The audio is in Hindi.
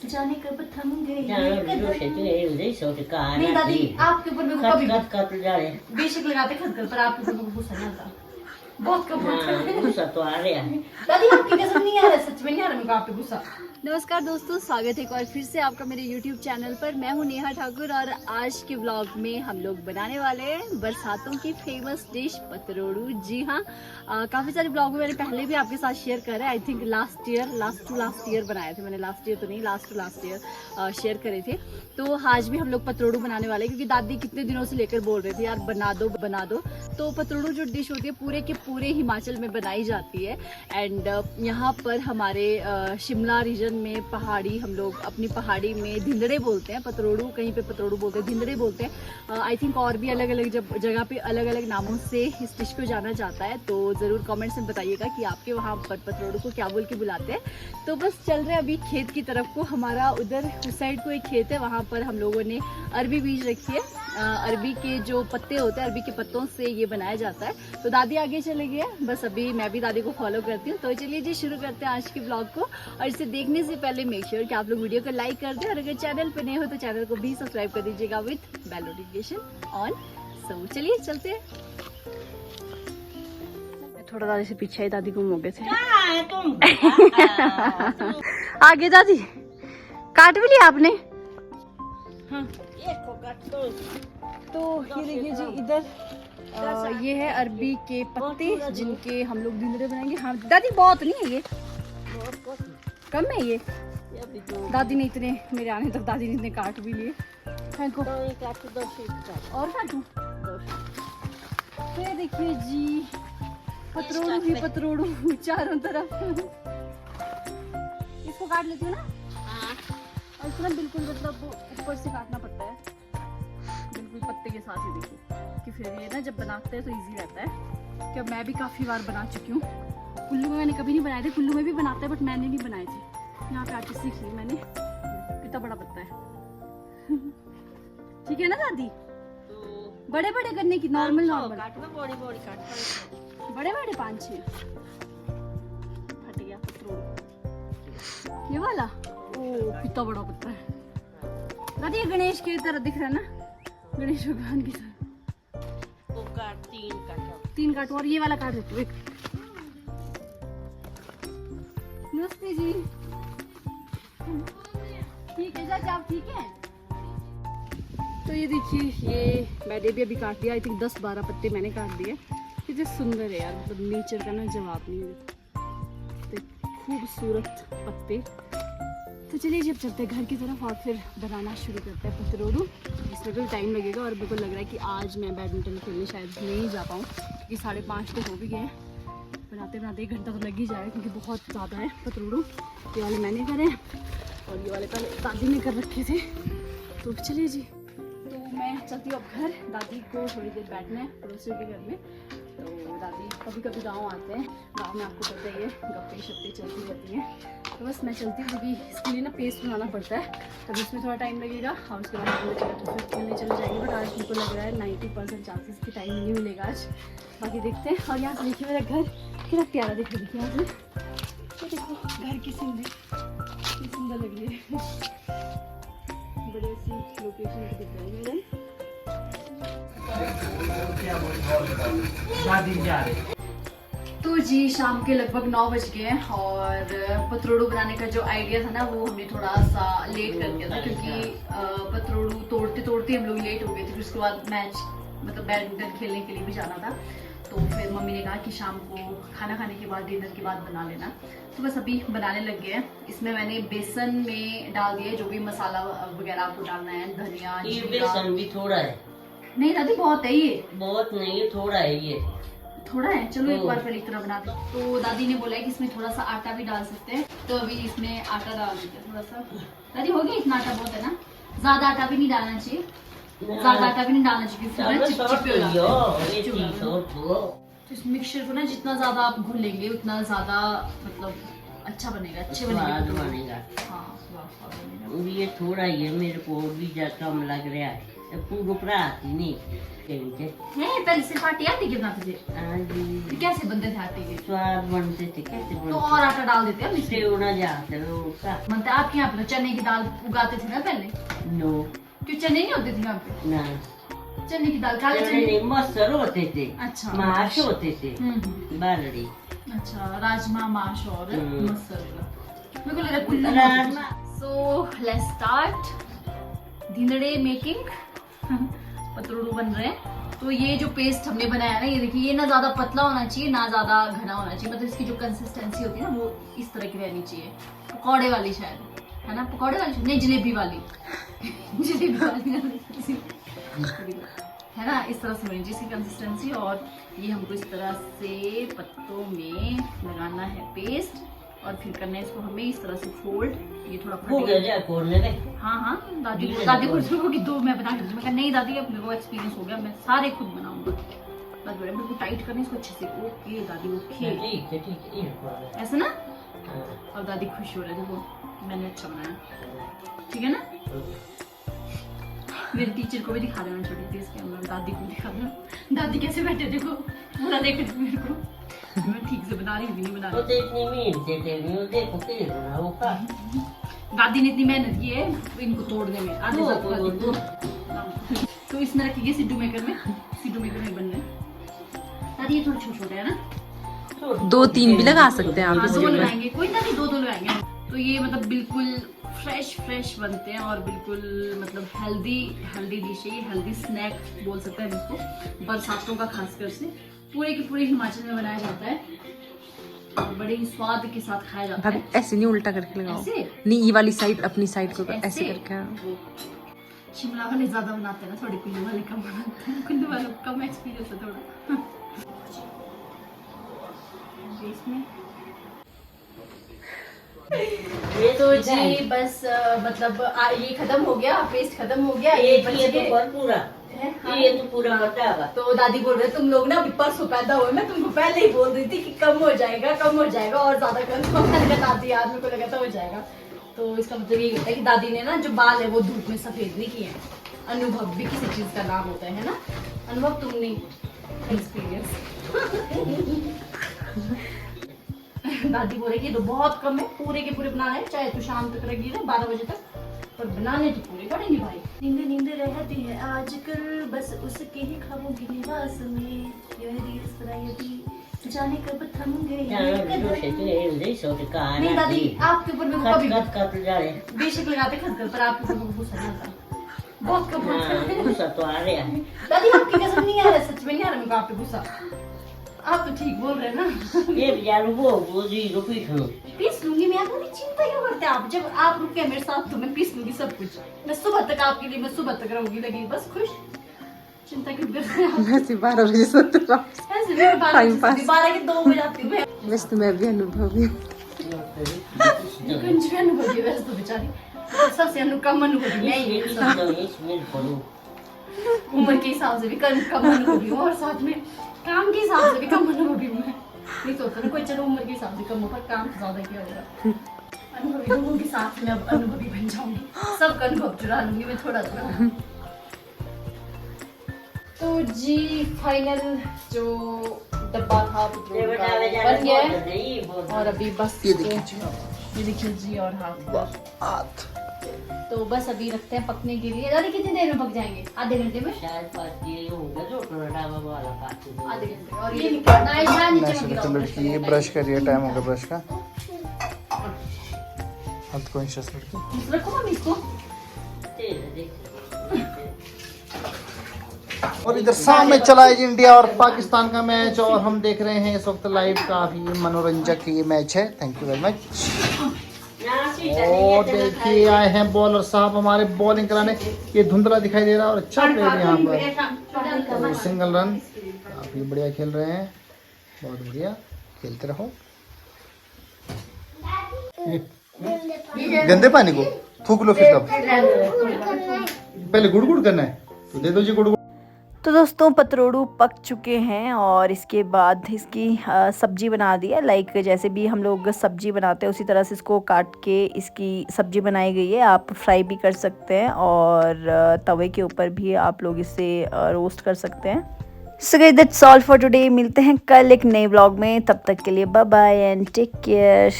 जाने कब थम गए नहीं दादी, आपके ऊपर मेरे को कभी बेशक लगाते खतखत पर आपके ऊपर मेरे को गुस्सा नहीं आता। बहुत कम गुस्सा तो आ रहा है दादी, आपकी कसम नहीं आ रहा, सच में नहीं आ रहा मेरे को आप पे गुस्सा। नमस्कार दोस्तों, स्वागत है एक बार फिर से आपका मेरे YouTube चैनल पर। मैं हूं नेहा ठाकुर और आज के व्लॉग में हम लोग बनाने वाले हैं बरसातों की फेमस डिश पतरोड़ू। जी हाँ, काफ़ी सारे व्लॉग में मैंने पहले भी आपके साथ शेयर करे। I think last to last year बनाए थे मैंने, last to last year share करे थे। तो आज भी हम लोग पतरोड़ू बनाने वाले हैं क्योंकि दादी कितने दिनों से लेकर बोल रहे थे यार बना दो। तो पतरोड़ू जो डिश होती है पूरे के पूरे हिमाचल में बनाई जाती है। एंड यहाँ पर हमारे शिमला रीजन में पहाड़ी, हम लोग अपनी पहाड़ी में धिंदड़े बोलते हैं, पतरोड़ू कहीं पे पतरोड़ू बोलते हैं, धिंदड़े बोलते हैं। आई थिंक और भी अलग अलग जगह पे अलग अलग नामों से इस डिश को जाना जाता है। तो ज़रूर कमेंट्स में बताइएगा कि आपके वहाँ पर पतरोड़ू को क्या बोल के बुलाते हैं। तो बस चल रहे हैं अभी खेत की तरफ को। हमारा उधर उस साइड को एक खेत है, वहाँ पर हम लोगों ने अरबी बीज रखी है। अरबी के जो पत्ते होते हैं, अरबी के पत्तों से ये बनाया जाता है। तो दादी आगे चले गई है, बस अभी मैं भी दादी को फॉलो करती हूँ। तो चलिए जी शुरू करते हैं आज के ब्लॉग को। और इसे देखने से पहले मेक श्योर कि आप लोग वीडियो को लाइक कर दें और अगर चैनल पे नए हो तो चैनल को भी सब्सक्राइब कर दीजिएगा विथ बेल नोटिफिकेशन ऑन। सो चलिए चलते हैं। थोड़ा दादी से पीछे ही दादी गुम हो गए थे। आगे दादी काट भी लिया आपने? हाँ। तो ये देखिए जी, इधर ये है अरबी के पत्ते जिनके हम लोग धिंदड़े बनाएंगे। हाँ दादी, बहुत नहीं है ये, कम है ये। दादी ने इतने, मेरे आने तक दादी ने इतने काट भी लिए। और काटूं? तो ये देखिए जी, पतरोड़ू ही पतरोड़ू चारों तरफ। इसको काट लेती हूँ ना, और इसको ना बिल्कुल मतलब ऊपर से काटना पड़ता है, बिल्कुल पत्ते के साथ ही। देखिए कि फिर ये ना जब बनाते हैं तो इजी रहता है। कि मैं भी काफ़ी बार बना चुकी हूँ। कुल्लू में मैंने कभी नहीं बनाए थे, कुल्लू में भी बनाते हैं बट मैंने नहीं बनाए थे। यहाँ पे आके सीख ली मैंने। कितना बड़ा पत्ता है। ठीक है ना दादी? बड़े बड़े करने की, नॉर्मल बड़े बड़े 5-6 फट गया पतरोड़ू ये वाला। ओ कितना बड़ा पत्ता है दादी, ये गणेश की तरह दिख रहा है ना, गणेश भगवान की तरह। तो तीन काटो और ये वाला काट देते हो एक। नमस्ते जी, ठीक है चाचा, आप ठीक है? तो ये देखिए, ये मैंने भी अभी काट दिया। आई थिंक 10-12 पत्ते मैंने काट दिए। कितने सुंदर है यार, मतलब नेचर का ना जवाब नहीं है। खूबसूरत पत्ते। तो चलिए जब चलते हैं घर की तरफ और फिर बनाना शुरू करते हैं पतरोड़ू। इसमें तो टाइम लगेगा और मेरे को लग रहा है कि आज मैं बैडमिंटन खेलने शायद नहीं जा पाऊँ क्योंकि 5:30 तो हो भी गए हैं। बनाते बनाते 1 घंटा तो लग ही जाएगा क्योंकि बहुत ज़्यादा है पतरोड़ू। ये वाले मैंने करे और ये वाले पहले दादी ने कर रखे थे। तो चलिए जी, तो मैं चलती हूँ अब घर। दादी को थोड़ी देर बैठना है पड़ोसियों के घर में। तो दादी कभी कभी गांव आते हैं, गांव में आपको पता ही है गप्पे शप्पे चलती रहती हैं। तो बस मैं चलती हूँ क्योंकि इसके लिए ना पेस्ट बनाना पड़ता है, तब इसमें थोड़ा टाइम लगेगा और उसके बाद तो फिर खेलने चले जाएंगे। बट आज मेरे को लग रहा है 90% चांसेस की टाइम नहीं मिलेगा आज। बाकी देखते हैं। और यहाँ से देखिए मेरा घर कितना प्यारा दिख रहा है। देखिए यहाँ से, तो देखो घर की सीनरी कितनी सुंदर लग रही है, बड़े सी लोकेशन पे दिख रहा है मेरा। तो जी शाम के लगभग 9 बज गए हैं और पतरोड़ू बनाने का जो आइडिया था ना वो हमने थोड़ा सा लेट कर दिया था क्योंकि पतरोड़ू तोड़ते तोड़ते हम लोग लेट हो गए थे। फिर उसके बाद मैच मतलब बैडमिंटन खेलने के लिए भी जाना था। तो फिर मम्मी ने कहा कि शाम को खाना खाने के बाद, डिनर के बाद बना लेना। तो बस अभी बनाने लग गए हैं। इसमें मैंने बेसन में डाल दिए जो भी मसाला वगैरह आपको डालना है, धनिया, ये बेसन भी थोड़ा है। नहीं दादी बहुत है ये। बहुत नहीं है, थोड़ा है ये, थोड़ा है। चलो एक बार पहले इतना बना दे। तो दादी ने बोला है कि इसमें थोड़ा सा आटा भी डाल सकते हैं, तो अभी इसमें आटा डाल देते हैं थोड़ा सा। दादी हो गया इतना आटा? बहुत है ना, ज्यादा आटा भी नहीं डालना चाहिए, ज्यादा आटा भी नहीं डालना चाहिए। तो इस मिक्सचर को ना जितना ज्यादा आप घुलेंगे उतना ज्यादा मतलब अच्छा बनेगा, अच्छे बनेगा। हाँ, ये थोड़ा ही है, मेरे को भी कम लग रहा है। पूरा प्रात नहीं कहते है पहले सिर्फ आटे आटे के बनाते थे आज तो कैसे बनते थे आटे के स्वाद बनते थे कैसे तो बनते और आटा डाल देते हैं इसमें सेवना जाते वो का मतलब आपके यहाँ पे तो चने की दाल उगाते थे ना पहले नो क्यों चने नहीं होते थे यहाँ पे ना चने की दाल काले चने नहीं मसर होते थे अच्छा माश होते थे हम्म। बालड़ी अच्छा राजमा माश और हम्म। मसूर मेरे को लगा Kullu rajma so let's start dhindade making पतरोड़ू बन रहे हैं तो ये जो पेस्ट हमने बनाया ना ये देखिए ये ना ज्यादा पतला होना चाहिए ना ज्यादा घना होना चाहिए मतलब इसकी जो कंसिस्टेंसी होती है ना वो इस तरह की रहनी चाहिए पकौड़े वाली शायद है ना पकौड़े वाली नहीं जलेबी वाली जलेबी वाली है ना इस तरह से होनी चाहिए इसकी कंसिस्टेंसी और ये हमको इस तरह से पत्तों में लगाना है पेस्ट और फिर करना है इसको हमें इस तरह से फोल्ड ये थोड़ा हो गया जा कोरने में हाँ हाँ दादी को कि दो मैं बना के दूँ मैं कहा नहीं दादी अब मेरे को एक्सपीरियंस हो गया मैं सारे खुद बनाऊंगा बस बड़े बिल्कुल टाइट करने इसको अच्छे से ओके दादी ओके ठीक है ऐसा ना और दादी खुश हो रहे देखो मैंने अच्छा बनाया ठीक है ना मेरे टीचर को भी दिखा रहे हैं छोटी सी इसके अंदर दादी को दिखा रहे हैं दादी कैसे बैठे देखो पूरा देख रहे मेरे को मैं ठीक से बना रही हूँ नहीं बना तो रही इतनी मेहनत देते हैं देखो के बना वो का दादी ने इतनी मेहनत की है इनको तोड़ने में आधे साथ को दो तो इसमें रखिए सिड्डू मेकर में बनने दादी ये थोड़े छोटे छोटे है ना 2-3 भी लगा सकते हैं आप हाँ, इस दो में। लगाएंगे कोई ना नहीं दो लगाएंगे तो ये मतलब बिल्कुल फ्रेश बनते हैं और बिल्कुल मतलब हेल्दी डिश है ये हेल्दी स्नैक बोल सकते हैं इसको बरसातों का खासकर से पूरे के पूरे हिमाचल में बनाया जाता है और बड़े ही स्वाद के साथ खाया जाता भाभी है ऐसे नहीं उल्टा करके लगाओ ऐसे? नहीं ये वाली साइड अपनी साइड को ऐसे ऐसे? करके हाँ। वो शिमला वाले ज्यादा बनाते हैं ना थोड़े कुल्लू वाले कम बनाते हैं कुल्लू वालों को कम एक्सपीरियंस है थोड़ा इसमें तो जी बस मतलब ये खत्म हो गया पेस्ट खत्म हो गया ये बच ये तो गए। कर पूरा हाँ। ये तो पूरा बतावा तो दादी बोल रहे तुम लोग ना अभी परसों पैदा हुए मैं तुमको पहले ही बोल रही थी कि कम हो जाएगा और ज्यादा कर दादी यार मेरे को लगा था हो जाएगा तो इसका मतलब ये होता है कि दादी ने ना जो बाल है वो धूप में सफेद नहीं किए हैं अनुभव भी किसी चीज का नाम होता है ना अनुभव तुम नहीं एक्सपीरियंस दादी बोले कि तो बहुत कम है पूरे के पूरे बनाना है चाहे तू शाम तक रखी ना 12 बजे तक पर बनाने तो पूरे पड़ेंगे भाई नींद रहती है आजकल बस उसके ही ख्वाबों के लिबास में जाने कब थम गए नहीं दादी आपके ऊपर मेरे को कभी बेशक लगाते खतखत पर आपके ऊपर मेरे को गुस्सा नहीं आता बहुत कम होता है गुस्सा तो आ रहा है दादी आपकी कसम नहीं आ रहा सच में नहीं आ रहा मेरे को आप पे गुस्सा आप तो ठीक बोल रहे हैं ना ये यार वो जी रुपी खो पीस लूंगी मैं आपको नहीं चिंता क्यों करते आप जब आप रुके मेरे साथ तो मैं पीस लूंगी सब कुछ मैं सुबह तक आपके लिए मैं सुबह तक रहूंगी लगी बस खुश चिंता क्यों कर रहे हैं आप? वैसे 12 बजे सोते रहो ऐसे भी मैं Time pass. 12 के 2 बजे आती हूँ मैं वैसे तो मैं भी अनुभवी हूँ कुछ भी अनुभवी वैसे तो बेचारी सबसे कम अनुभवी मैं ही हूँ। उम्र के हिसाब से भी कम अनुभवी हूँ और साथ में काम के हिसाब से भी कम अनुभवी हूँ मैं नहीं सोचता ना कोई चलो उम्र के हिसाब से कम हो पर काम तो ज्यादा किया होगा अनुभवी लोगों के साथ में अब अनुभवी बन जाऊंगी सबका अनुभव चुरा लूंगी मैं थोड़ा थोड़ा तो जी फाइनल जो डब्बा था पेट्रोल का बन गया है और अभी बस ये देखिए जी और हाथ तो बस अभी रखते हैं पकने के लिए दादी कितनी देर में पक जाएंगे आधे घंटे में शायद पास ये होगा जो टोराडा वाला पास आधे घंटे और ये निकालना है शायद नीचे नेशनल गिरा तो लड़की ये ब्रश करिए टाइम हो गया ब्रश का हेल्थ कॉन्शियस लड़की रखो हम इसको और इधर सामने चला है जी इंडिया और पाकिस्तान का मैच और हम देख रहे हैं इस वक्त लाइव काफी मनोरंजक ये मैच है थैंक यू वेरी मच और देखिए आए हैं बॉलर साहब हमारे बॉलिंग कराने ये धुंधला दिखाई दे रहा है और अच्छा प्लेयर यहाँ पर तो सिंगल रन काफी बढ़िया खेल रहे हैं बहुत बढ़िया खेलते रहो गंदे पानी को फूक लो फिर तब पहले गुड़ गुड़ करना है तो दे दो जी गुड़ गुड़ तो दोस्तों पतरोड़ू पक चुके हैं और इसके बाद इसकी सब्जी बना दी है। लाइक जैसे भी हम लोग सब्जी बनाते हैं उसी तरह से इसको काट के इसकी सब्जी बनाई गई है। आप फ्राई भी कर सकते हैं और तवे के ऊपर भी आप लोग इसे रोस्ट कर सकते हैं। So guys that's all for today. मिलते हैं कल एक नए व्लॉग में, तब तक के लिए bye bye and take care.